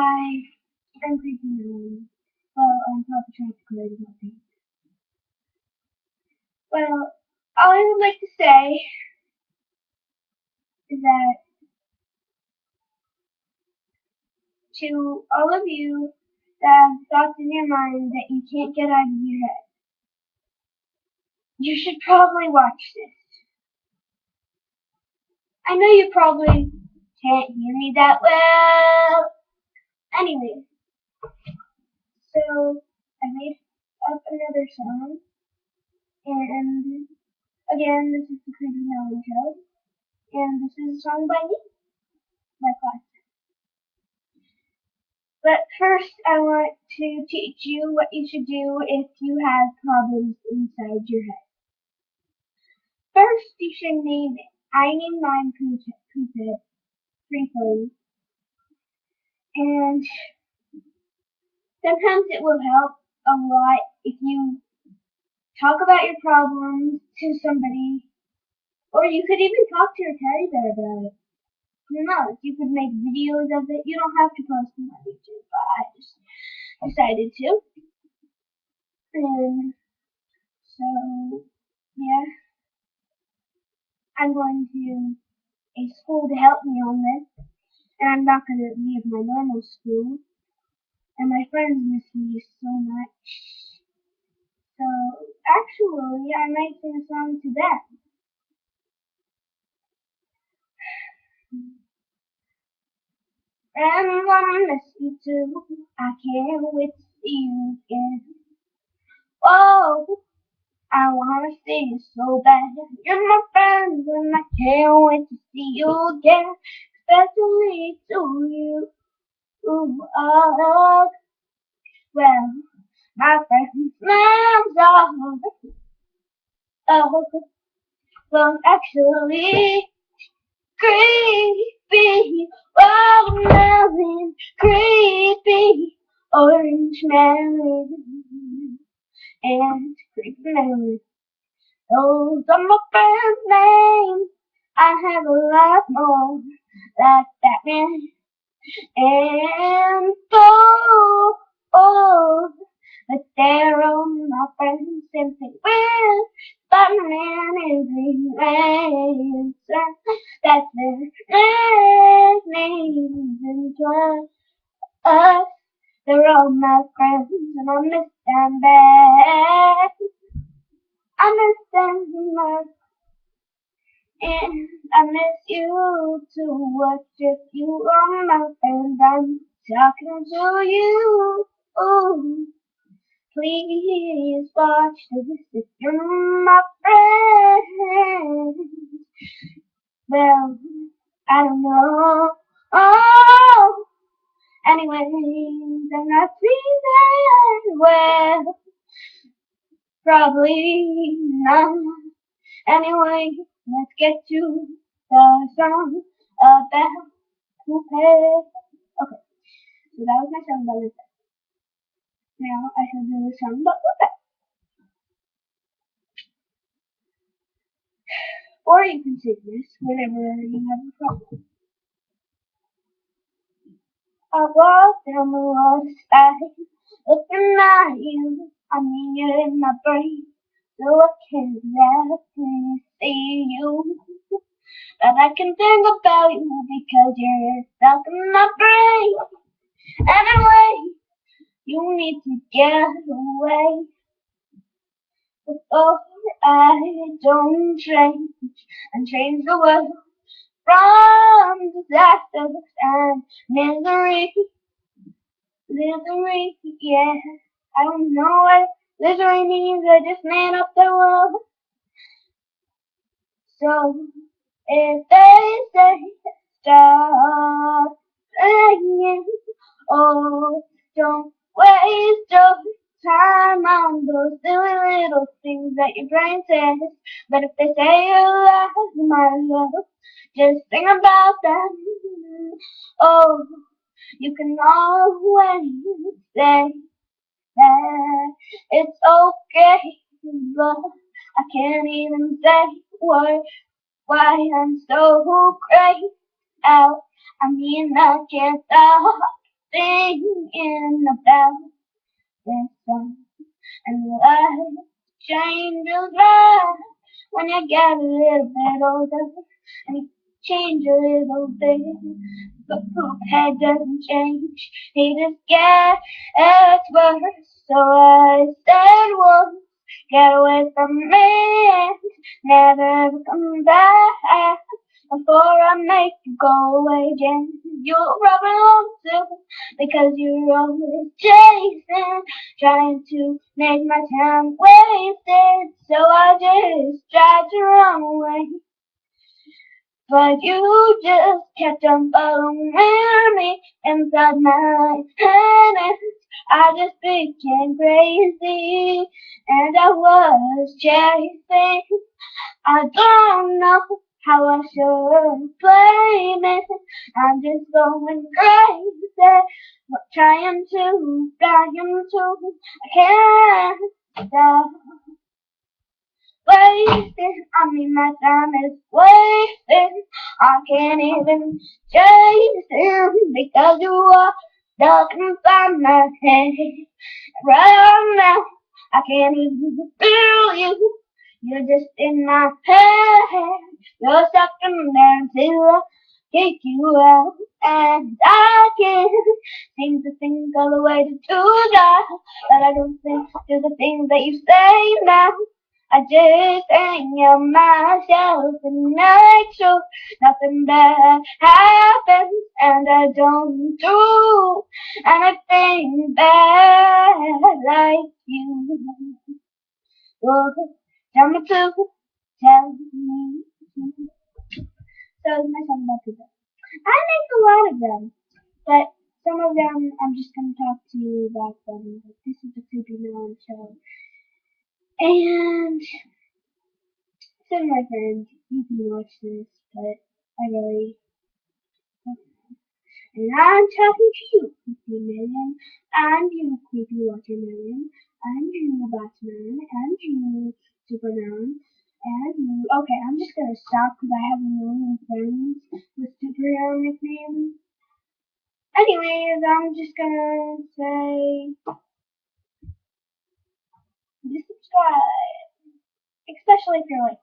Hi, I'm creepy Melanie. Well, I'm probably trying to clear my thing. Well, all I would like to say is that to all of you that have thoughts in your mind that you can't get out of your head, you should probably watch this. I know you probably can't hear me that well. Anyway, so I made up another song, and again, this is the Creepy Melanie Show, and this is a song by me, my class. But first, I want to teach you what you should do if you have problems inside your head. First, you should name it. I named mine Poophead, briefly, and sometimes it will help a lot if you talk about your problems to somebody, or you could even talk to your teddy bear about it. Who knows? You could make videos of it. You don't have to post them on YouTube, but I just decided to. And so, yeah. I'm going to a school to help me on this, and I'm not going to leave my normal school, and my friends miss me so much. So, actually, I might sing a song to them. Friends, I miss you too. I can't wait to see you again. Oh, I wanna see you so bad. You're my friend, and I can't wait to see you again. Especially to you. Well, my friend's name's oh, well, actually, creepy, watermelon, creepy, orange melon, and creepy melon. Those are my friends' names. I have a lot more like Batman and Thor. But they're all my friends simply with Spider-Man and Green Lantern. That's their names and plus us. They're all my friends and I miss them bad. I miss them much and I miss you too. What if you are my friend? I'm talking to you. Ooh. Please watch this if you're my friend. Well, I don't know. Oh, anyways, I'm not feeling well. Probably not. Anyway, let's get to the song about Poophead. Okay, so that was my song about it. Now I shall do a song about Poophead. Or you can sing this whenever you have a problem. I walk down the waterside, looking at you. I mean, you're in my brain, so I can't let me see you. But I can think about you because you're stuck in my brain. Anyway, you need to get away before I don't change and change the world from disasters and misery. Misery, yeah. I don't know what misery means. I just made up the word. So if they say stop saying, oh, don't waste your time on those silly little things that your brain says. But if they say you love my love, just think about them. Oh, you can always say that it's okay, but I can't even say why I'm so crazy out. I mean, I can't stop. singing about this song. And life changes life when you get a little bit older and you change a little bit. But Poophead doesn't change, he just gets worse. So I said once, get away from me, never come back. Before I make you go away again, you'll probably want to, because you're always chasing, trying to make my time wasted. So I just tried to run away, but you just kept on following me inside my head. I just became crazy, and I was chasing. I don't know how I should blame it. I'm just going crazy, trying to, I can't stop wasting. I mean, my time is wasted. I can't even chase him because you are stuck inside my head. Right now, I can't even feel you. You're just in my head. You're stuck in there until I kick you out. And I can't seem to think of a way to do that. But I don't think to the things that you say now. I just hang on myself and make sure nothing bad happens, and I don't do anything bad like you. Oh, tell me to, tell me to. So it's my song about people. I make a lot of them, but some of them I'm just gonna talk to you about them. This is the Creepy Man show. And some of my friends, you can watch this, but I really and I'm talking to you, Creepy Million, and you, Creepy Watermelon, and you, Batman, and you, Superman, and you. Okay, I'm just gonna stop because I have a million friends with superhero nicknames. Anyways, I'm just gonna say, just subscribe, especially if you're like